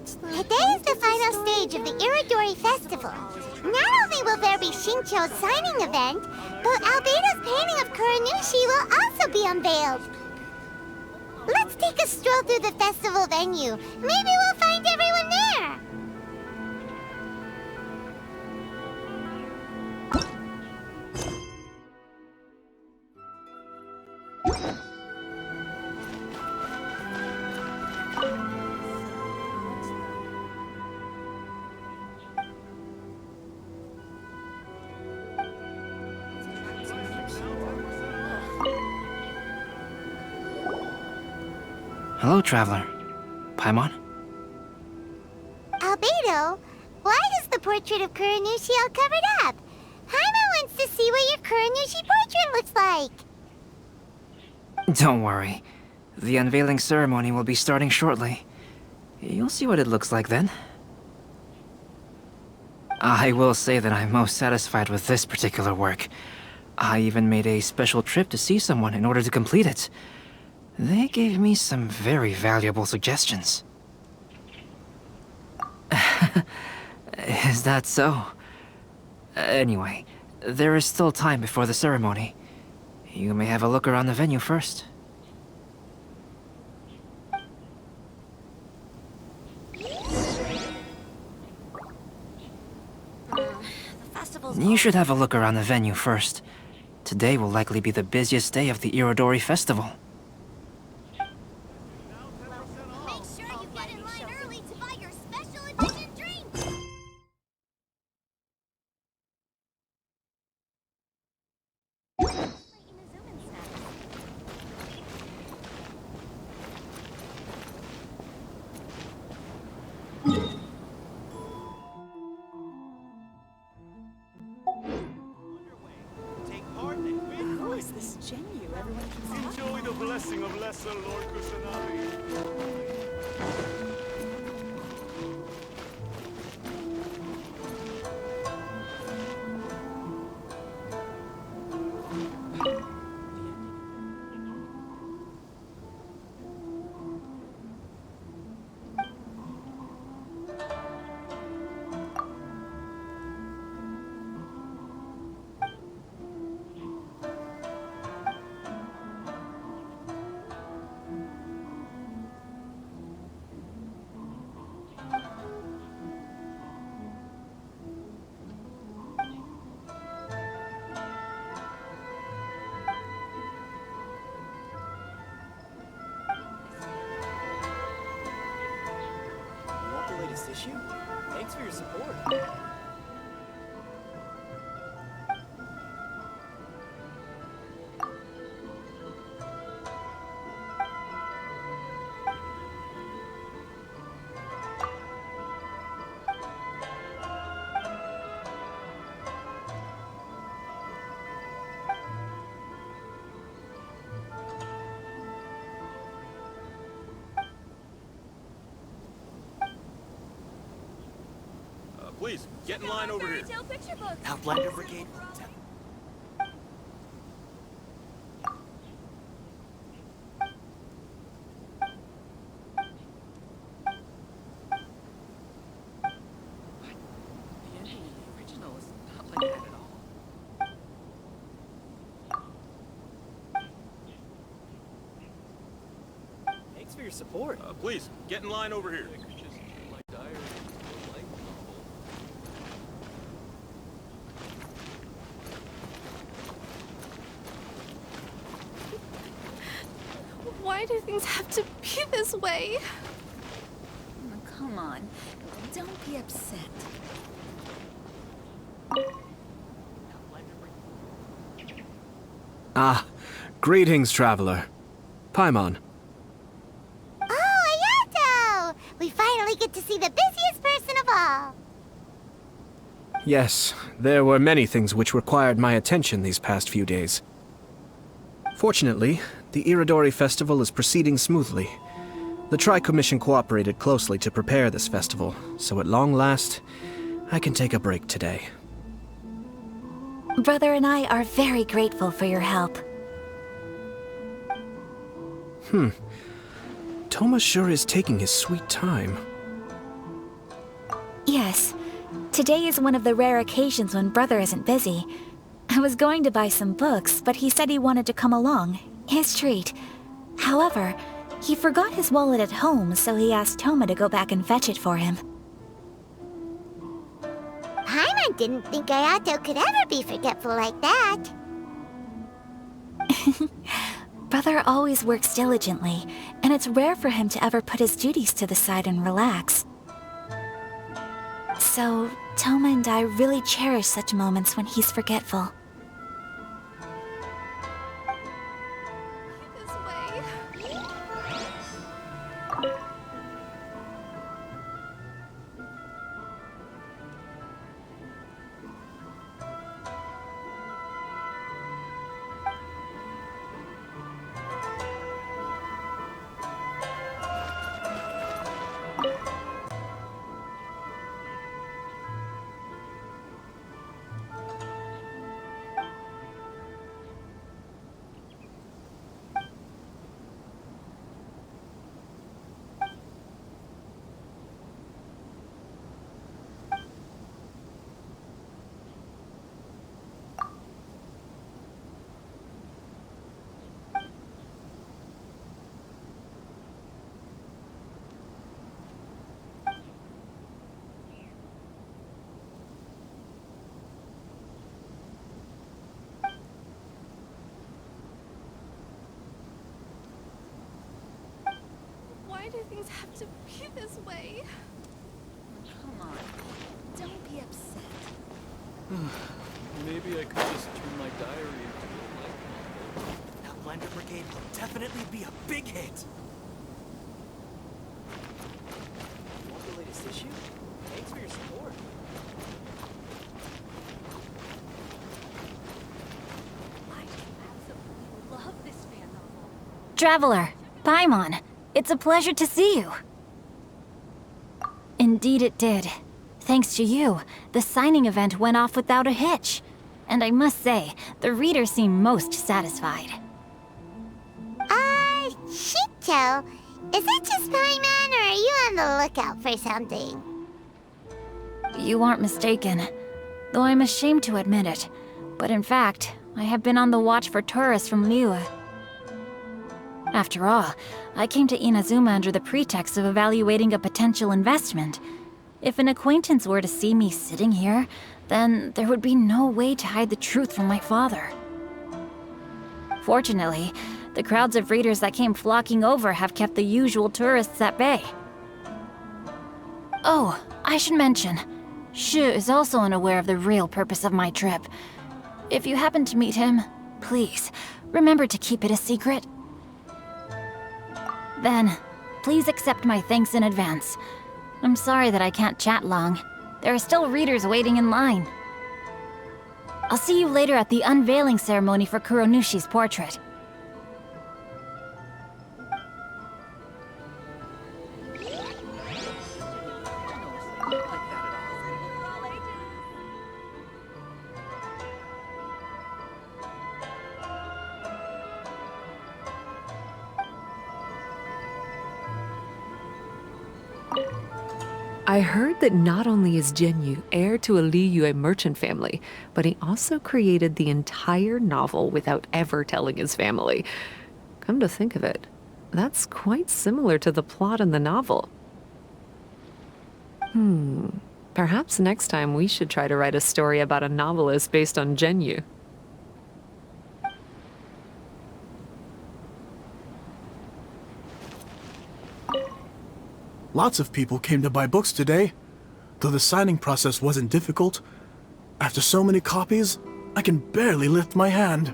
Today is the final stage of the Iridori Festival. Not only will there be Shincho's signing event, but Albedo's painting of Kuranushi will also be unveiled. Let's take a stroll through the festival venue. Maybe we'll find everyone there. Hello, traveler. Paimon? Albedo, why is the portrait of Kuranushi all covered up? Paimon wants to see what your Kuranushi portrait looks like. Don't worry. The unveiling ceremony will be starting shortly. You'll see what it looks like then. I will say that I'm most satisfied with this particular work. I even made a special trip to see someone in order to complete it. They gave me some very valuable suggestions. Is that so? Anyway, there is still time before the ceremony. You may have a look around the venue first. You should have a look around the venue first. Today will likely be the busiest day of the Iridori Festival. Make sure you get in line early to buy your special edition drink. Who is this Jinyu? Everyone keeps Enjoy the blessing of Lesser Lord Kusanagi. issue? Thanks for your support. Please, get in line over here. Outlander Brigade. The ending in the original is not like that at all. Thanks for your support. Please, get in line over here. Why do things have to be this way? Oh, come on. Don't be upset. Ah, greetings, traveler. Paimon. Oh, Ayato! We finally get to see the busiest person of all. Yes, there were many things which required my attention these past few days. Fortunately, the Iridori Festival is proceeding smoothly. The Tri-Commission cooperated closely to prepare this festival, so at long last, I can take a break today. Brother and I are very grateful for your help. Toma sure is taking his sweet time. Yes. Today is one of the rare occasions when Brother isn't busy. I was going to buy some books, but he said he wanted to come along. His treat. However, he forgot his wallet at home, so he asked Toma to go back and fetch it for him. Paimon didn't think Ayato could ever be forgetful like that. Brother always works diligently, and it's rare for him to ever put his duties to the side and relax. So, Toma and I really cherish such moments when he's forgetful. This way. Why do things have to be this way? Come on. Don't be upset. Maybe I could just turn my diary into a light novel. That Blender Brigade will definitely be a big hit. Want the latest issue? Thanks for your support. I absolutely love this fan novel. Traveler, Paimon, it's a pleasure to see you. Indeed it did. Thanks to you, the signing event went off without a hitch. And I must say, the readers seem most satisfied. Shincho, is it just Paimon, or are you on the lookout for something? You aren't mistaken, though I'm ashamed to admit it. But in fact, I have been on the watch for tourists from Liyue. After all, I came to Inazuma under the pretext of evaluating a potential investment. If an acquaintance were to see me sitting here, then there would be no way to hide the truth from my father. Fortunately, the crowds of readers that came flocking over have kept the usual tourists at bay. Oh, I should mention, Shu is also unaware of the real purpose of my trip. If you happen to meet him, please, remember to keep it a secret. Then, please accept my thanks in advance. I'm sorry that I can't chat long. There are still readers waiting in line. I'll see you later at the unveiling ceremony for Kuronushi's portrait. I heard that not only is Genyu heir to a Liyue merchant family, but he also created the entire novel without ever telling his family. Come to think of it, that's quite similar to the plot in the novel. Perhaps next time we should try to write a story about a novelist based on Genyu. Lots of people came to buy books today. Though the signing process wasn't difficult, after so many copies, I can barely lift my hand.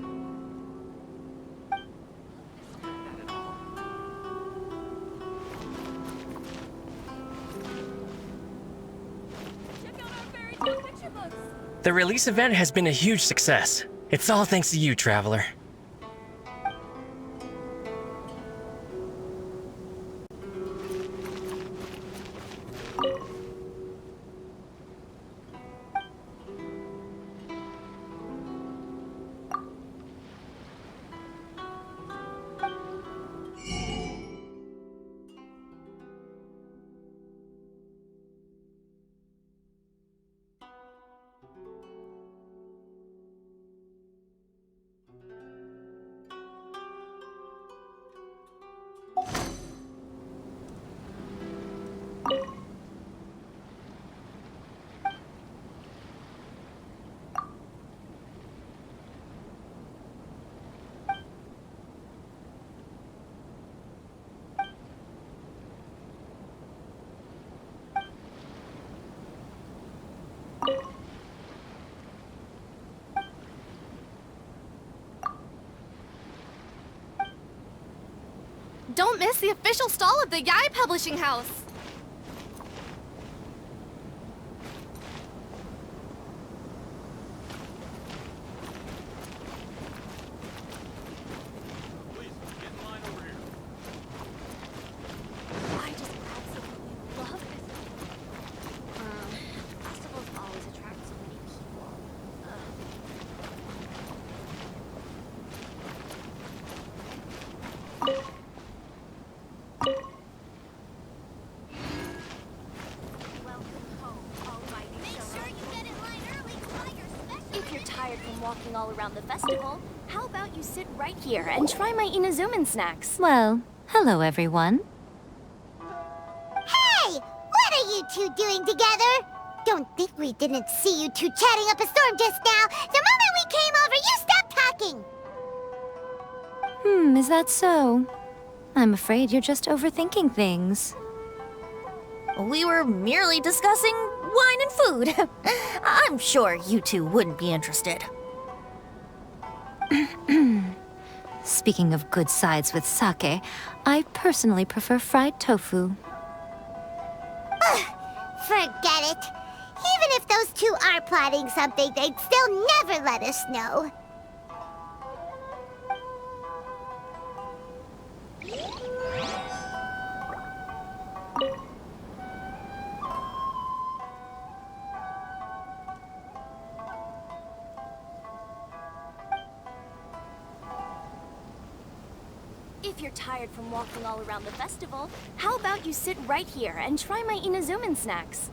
The release event has been a huge success. It's all thanks to you, Traveler. Don't miss the official stall of the Yai Publishing House. Please, get in line over here. I just absolutely love this. Festivals always attract so many people. If you're tired from walking all around the festival, how about you sit right here and try my Inazuman snacks? Well, hello everyone. Hey! What are you two doing together? Don't think we didn't see you two chatting up a storm just now. The moment we came over, you stopped talking! Is that so? I'm afraid you're just overthinking things. We were merely discussing wine and food. I'm sure you two wouldn't be interested. Speaking of good sides with sake, I personally prefer fried tofu. Forget it. Even if those two are plotting something, they'd still never let us know. If you're tired from walking all around the festival, how about you sit right here and try my Inazuman snacks?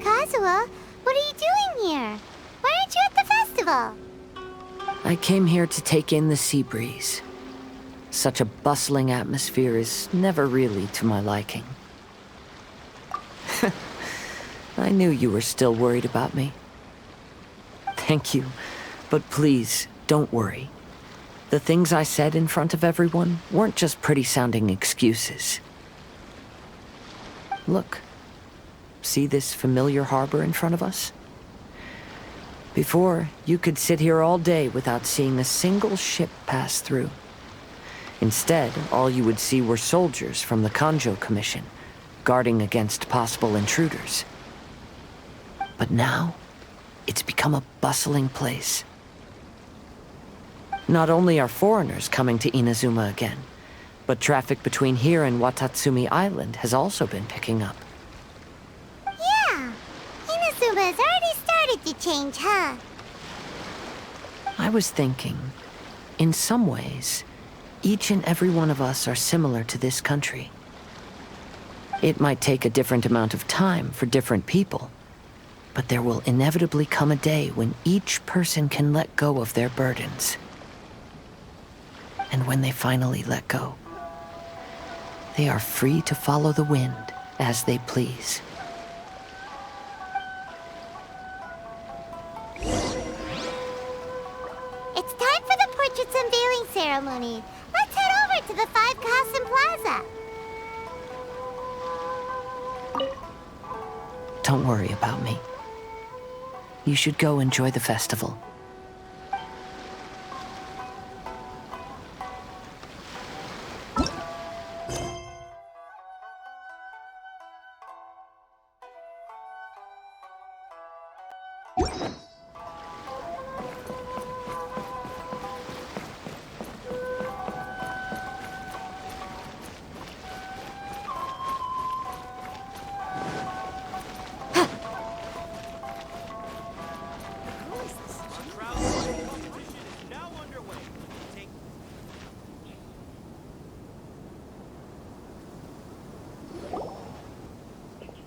Kazuha, what are you doing here? Why aren't you at the festival? I came here to take in the sea breeze. Such a bustling atmosphere is never really to my liking. I knew you were still worried about me. Thank you, but please, don't worry. The things I said in front of everyone weren't just pretty-sounding excuses. Look. See this familiar harbor in front of us? Before, you could sit here all day without seeing a single ship pass through. Instead, all you would see were soldiers from the Kanjo Commission, guarding against possible intruders. But now, it's become a bustling place. Not only are foreigners coming to Inazuma again, but traffic between here and Watatsumi Island has also been picking up. Yeah, Inazuma's already started to change, huh? I was thinking, in some ways, each and every one of us are similar to this country. It might take a different amount of time for different people, but there will inevitably come a day when each person can let go of their burdens. And when they finally let go, they are free to follow the wind as they please. It's time for the portrait's unveiling ceremony. Let's head over to the Five Castle Plaza. Don't worry about me. You should go enjoy the festival.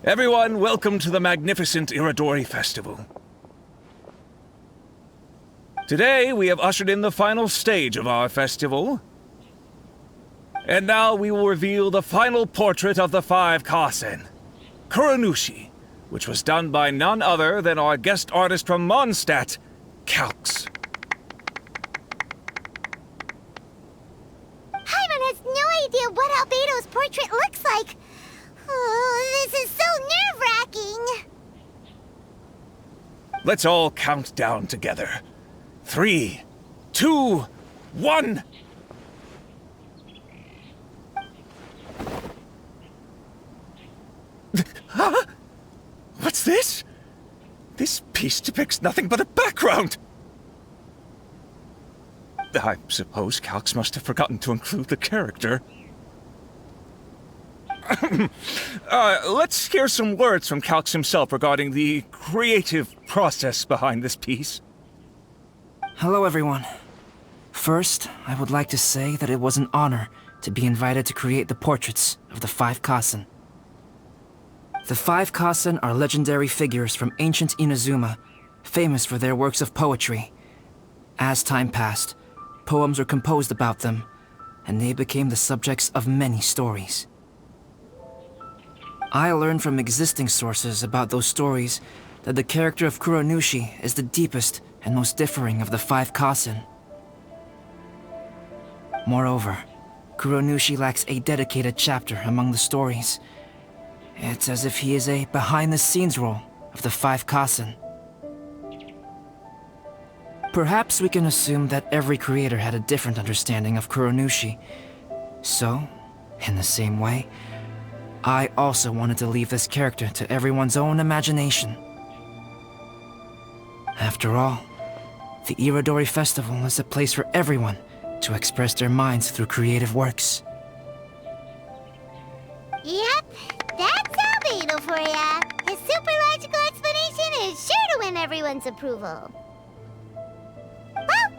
Everyone, welcome to the magnificent Iridori Festival. Today, we have ushered in the final stage of our festival. And now we will reveal the final portrait of the Five Kasen, Kuronushi, which was done by none other than our guest artist from Mondstadt, Calx. Paimon has no idea what Albedo's portrait looks like. Oh, this is so nerve-wracking. Let's all count down together. 3, 2, 1. Huh? What's this? This piece depicts nothing but a background. I suppose Calx must have forgotten to include the character. Let's hear some words from Calx himself regarding the creative process behind this piece. Hello, everyone. First, I would like to say that it was an honor to be invited to create the portraits of the Five Kasen. The Five Kasen are legendary figures from ancient Inazuma, famous for their works of poetry. As time passed, poems were composed about them, and they became the subjects of many stories. I learned from existing sources about those stories that the character of Kuronushi is the deepest and most differing of the Five Kasen. Moreover, Kuronushi lacks a dedicated chapter among the stories. It's as if he is a behind-the-scenes role of the Five Kasen. Perhaps we can assume that every creator had a different understanding of Kuronushi. So, in the same way, I also wanted to leave this character to everyone's own imagination. After all, the Iridori Festival is a place for everyone to express their minds through creative works. Yep, that's Albedo for ya. His super logical explanation is sure to win everyone's approval. Well,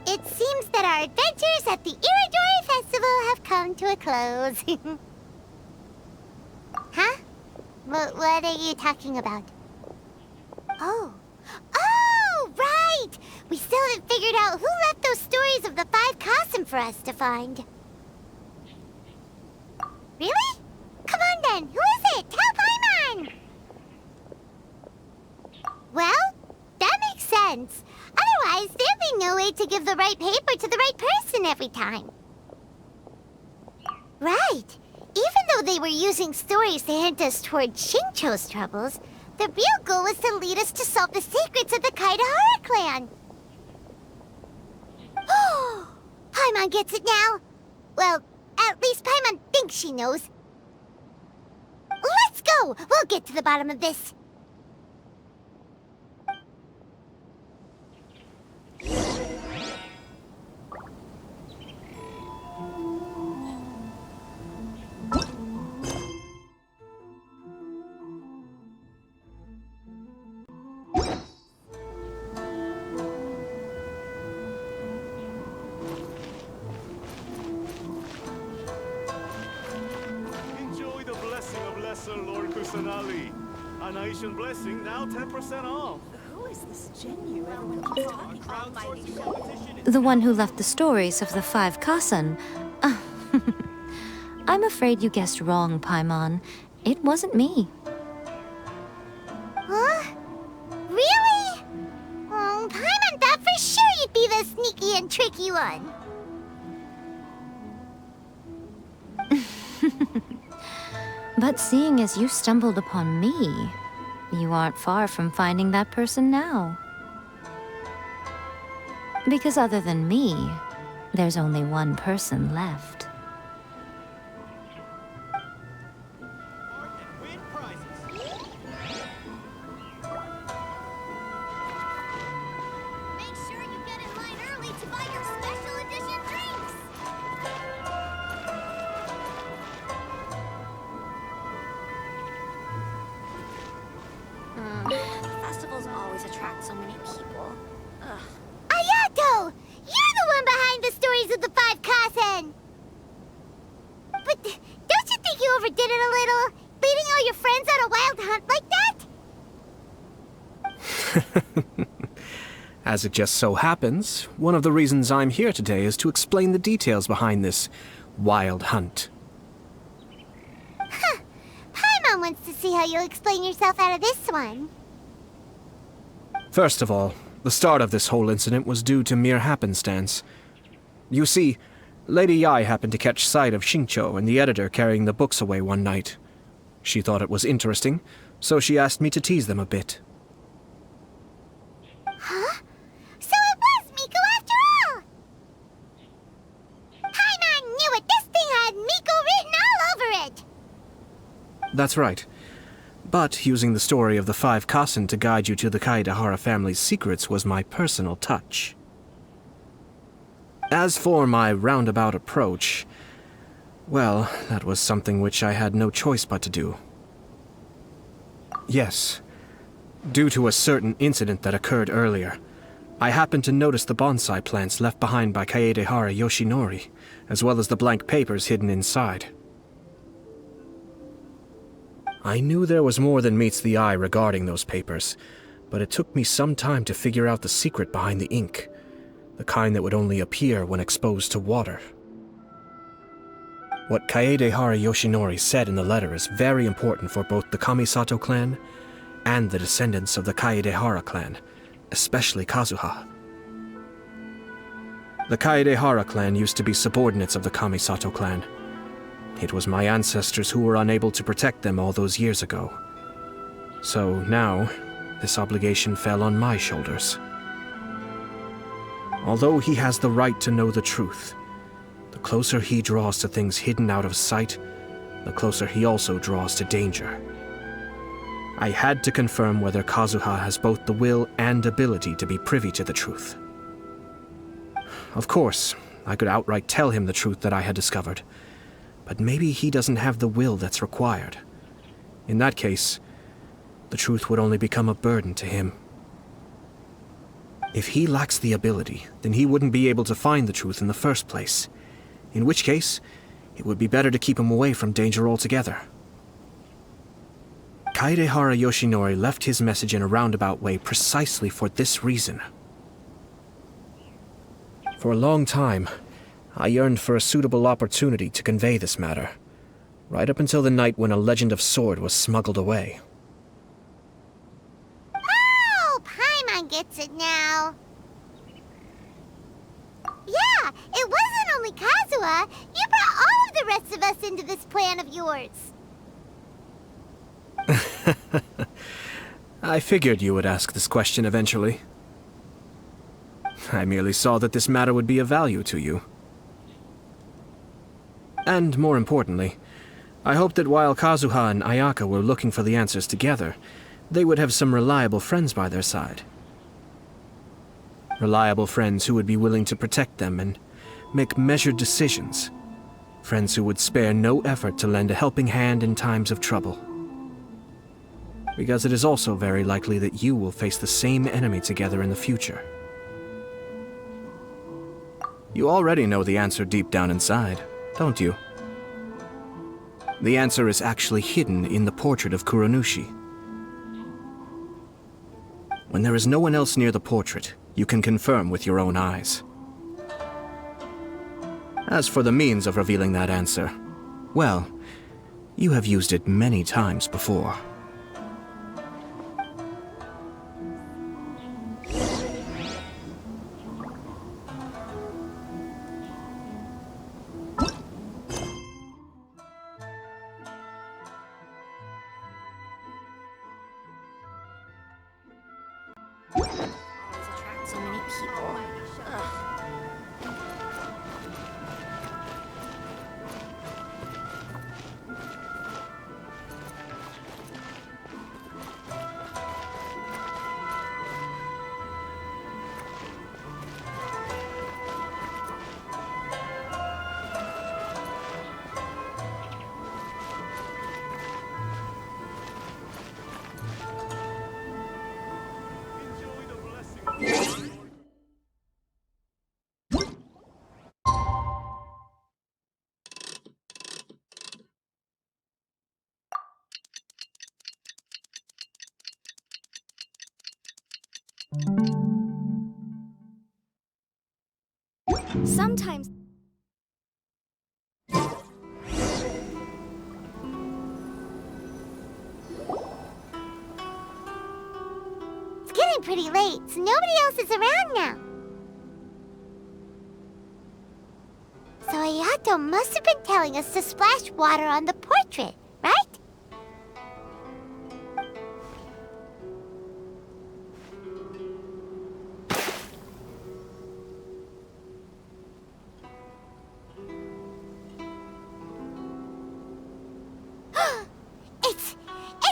it seems that our adventures at the Iridori Festival have come to a close. Huh? What are you talking about? Oh, right! We still haven't figured out who left those stories of the Five Kasen for us to find. Really? Come on then, who is it? Tell Paimon! Well, that makes sense. Otherwise, there'd be no way to give the right paper to the right person every time. Right. Even though they were using stories to hint us toward Shincho's troubles, the real goal was to lead us to solve the secrets of the Kaidahara clan. Oh, Paimon gets it now. Well, at least Paimon thinks she knows. Let's go! We'll get to the bottom of this. Enjoy the blessing of Lesser Lord Kusanali. An Aishan blessing now 10% off. Who is The one who left the stories of the five Kasan. I'm afraid you guessed wrong, Paimon. It wasn't me. Huh? Really? Oh, Paimon thought for sure you'd be the sneaky and tricky one. But seeing as you stumbled upon me, you aren't far from finding that person now. Because other than me, there's only one person left. Make sure you get in line early to buy your special edition drinks. Festivals always attract so many people. Ugh. Ayato! You're the one behind the stories of the five Kasen! But don't you think you overdid it a little? Leading all your friends on a wild hunt like that? As it just so happens, one of the reasons I'm here today is to explain the details behind this wild hunt. Huh. Paimon wants to see how you'll explain yourself out of this one. First of all, the start of this whole incident was due to mere happenstance. You see, Lady Yai happened to catch sight of Xingqiu and the editor carrying the books away one night. She thought it was interesting, so she asked me to tease them a bit. Huh? So it was Miko after all! Paimon knew it! This thing had Miko written all over it! That's right. But using the story of the five Kasen to guide you to the Kaedehara family's secrets was my personal touch. As for my roundabout approach, well, that was something which I had no choice but to do. Yes, due to a certain incident that occurred earlier, I happened to notice the bonsai plants left behind by Kaedehara Yoshinori, as well as the blank papers hidden inside. I knew there was more than meets the eye regarding those papers, but it took me some time to figure out the secret behind the ink, the kind that would only appear when exposed to water. What Kaedehara Yoshinori said in the letter is very important for both the Kamisato clan and the descendants of the Kaedehara clan, especially Kazuha. The Kaedehara clan used to be subordinates of the Kamisato clan. It was my ancestors who were unable to protect them all those years ago. So now, this obligation fell on my shoulders. Although he has the right to know the truth, the closer he draws to things hidden out of sight, the closer he also draws to danger. I had to confirm whether Kazuha has both the will and ability to be privy to the truth. Of course, I could outright tell him the truth that I had discovered, but maybe he doesn't have the will that's required. In that case, the truth would only become a burden to him. If he lacks the ability, then he wouldn't be able to find the truth in the first place. In which case, it would be better to keep him away from danger altogether. Kaedehara Yoshinori left his message in a roundabout way precisely for this reason. For a long time, I yearned for a suitable opportunity to convey this matter, right up until the night when a legend of sword was smuggled away. Oh, Paimon gets it now. Yeah, it wasn't only Kazuha. You brought all of the rest of us into this plan of yours. I figured you would ask this question eventually. I merely saw that this matter would be of value to you. And more importantly, I hoped that while Kazuha and Ayaka were looking for the answers together, they would have some reliable friends by their side. Reliable friends who would be willing to protect them and make measured decisions. Friends who would spare no effort to lend a helping hand in times of trouble. Because it is also very likely that you will face the same enemy together in the future. You already know the answer deep down inside, don't you? The answer is actually hidden in the portrait of Kuronushi. When there is no one else near the portrait, you can confirm with your own eyes. As for the means of revealing that answer, well, you have used it many times before. So many people. Ugh. Sometimes... It's getting pretty late, so nobody else is around now. So Ayato must have been telling us to splash water on the portrait, right?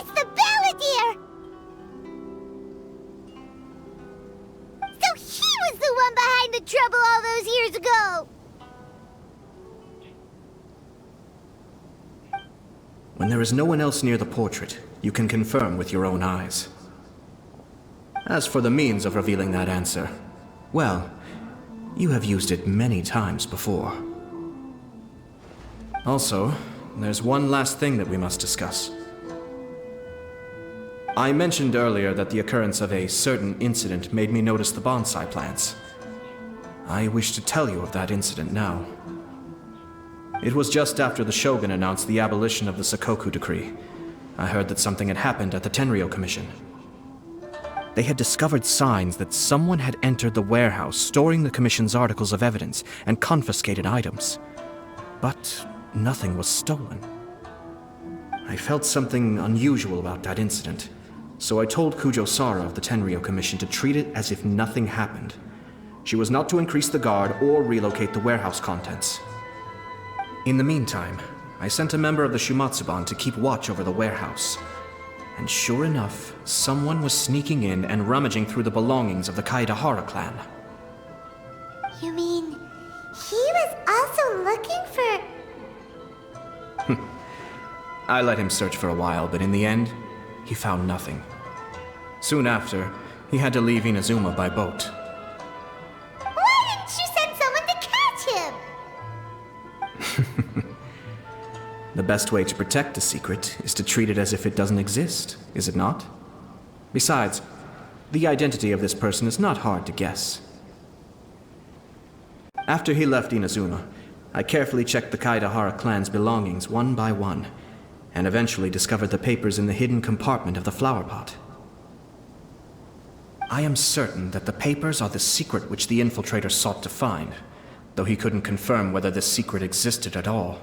It's the Balladeer! So he was the one behind the trouble all those years ago! When there is no one else near the portrait, you can confirm with your own eyes. As for the means of revealing that answer, well, you have used it many times before. Also, there's one last thing that we must discuss. I mentioned earlier that the occurrence of a certain incident made me notice the bonsai plants. I wish to tell you of that incident now. It was just after the Shogun announced the abolition of the Sakoku decree. I heard that something had happened at the Tenryou Commission. They had discovered signs that someone had entered the warehouse storing the Commission's articles of evidence and confiscated items. But nothing was stolen. I felt something unusual about that incident, so I told Kujo-Sara of the Tenryou Commission to treat it as if nothing happened. She was not to increase the guard or relocate the warehouse contents. In the meantime, I sent a member of the Shumatsuban to keep watch over the warehouse. And sure enough, someone was sneaking in and rummaging through the belongings of the Kaedahara clan. You mean, he was also looking for... I let him search for a while, but in the end, he found nothing. Soon after, he had to leave Inazuma by boat. Why didn't you send someone to catch him? The best way to protect a secret is to treat it as if it doesn't exist, is it not? Besides, the identity of this person is not hard to guess. After he left Inazuma, I carefully checked the Kaedahara clan's belongings one by one, and eventually discovered the papers in the hidden compartment of the flower pot. I am certain that the papers are the secret which the infiltrator sought to find, though he couldn't confirm whether this secret existed at all.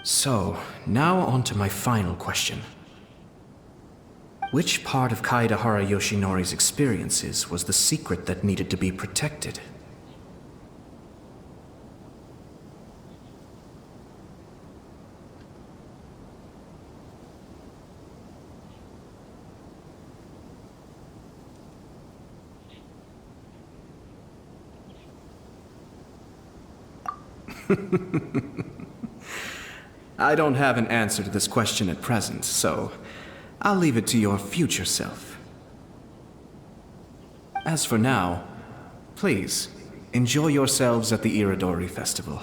So, now on to my final question. Which part of Kaedahara Yoshinori's experiences was the secret that needed to be protected? I don't have an answer to this question at present, so I'll leave it to your future self. As for now, please, enjoy yourselves at the Iridori Festival.